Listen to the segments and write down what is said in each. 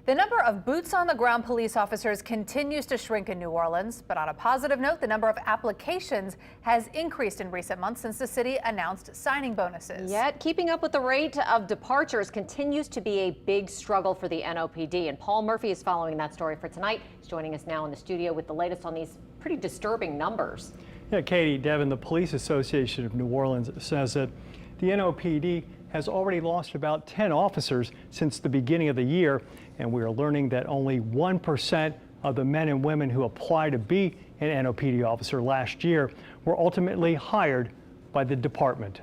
The number of boots-on-the-ground police officers continues to shrink in New Orleans, but on a positive note, the number of applications has increased in recent months since the city announced signing bonuses. Yet, keeping up with the rate of departures continues to be a big struggle for the NOPD, and Paul Murphy is following that story for tonight. He's joining us now in the studio with the latest on these pretty disturbing numbers. Yeah, Katie, Devin, the Police Association of New Orleans says that the NOPD has already lost about 10 officers since the beginning of the year, and we are learning that only 1% of the men and women who applied to be an NOPD officer last year were ultimately hired by the department.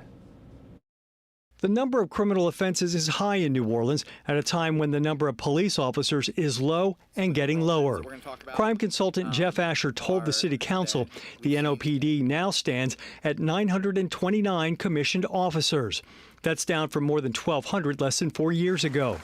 The number of criminal offenses is high in New Orleans at a time when the number of police officers is low and getting lower. Crime consultant Jeff Asher told the city council the NOPD now stands at 929 commissioned officers. That's down from more than 1,200 less than 4 years ago.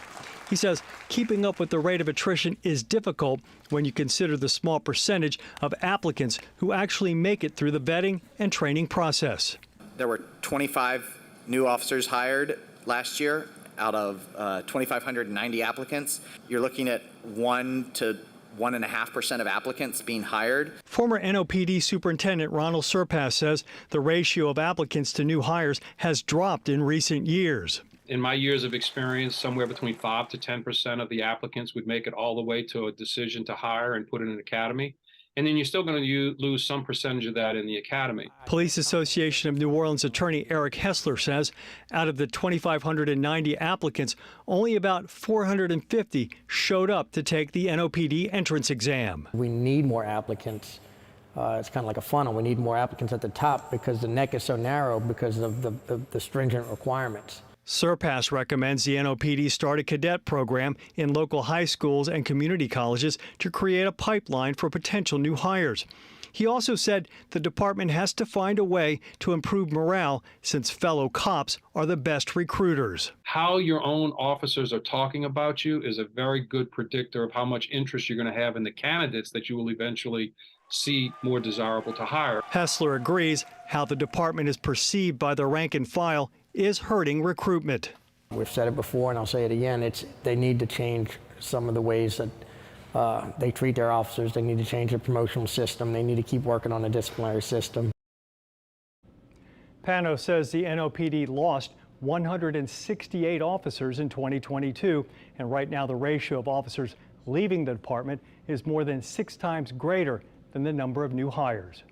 He says keeping up with the rate of attrition is difficult when you consider the small percentage of applicants who actually make it through the vetting and training process. There were 25 new officers hired last year out of 2,590 applicants. You're looking at 1 to 1.5% of applicants being hired. Former NOPD Superintendent Ronald Surpass says the ratio of applicants to new hires has dropped in recent years. In my years of experience, somewhere between 5 to 10% of the applicants would make it all the way to a decision to hire and put in an academy. And then you're still going to lose some percentage of that in the academy. Police Association of New Orleans attorney Eric Hessler says out of the 2,590 applicants, only about 450 showed up to take the NOPD entrance exam. We need more applicants. It's kind of like a funnel. We need more applicants at the top because the neck is so narrow because of the stringent requirements. Surpass recommends the NOPD start a cadet program in local high schools and community colleges to create a pipeline for potential new hires. He also said the department has to find a way to improve morale since fellow cops are the best recruiters. How your own officers are talking about you is a very good predictor of how much interest you're going to have in the candidates that you will eventually see more desirable to hire. Hessler agrees how the department is perceived by the rank and file is hurting recruitment. We've said it before and I'll say it again, they need to change some of the ways that they treat their officers. They need to change the promotional system. They need to keep working on the disciplinary system. Pano says the NOPD lost 168 officers in 2022, and right now the ratio of officers leaving the department is more than 6 times greater than the number of new hires.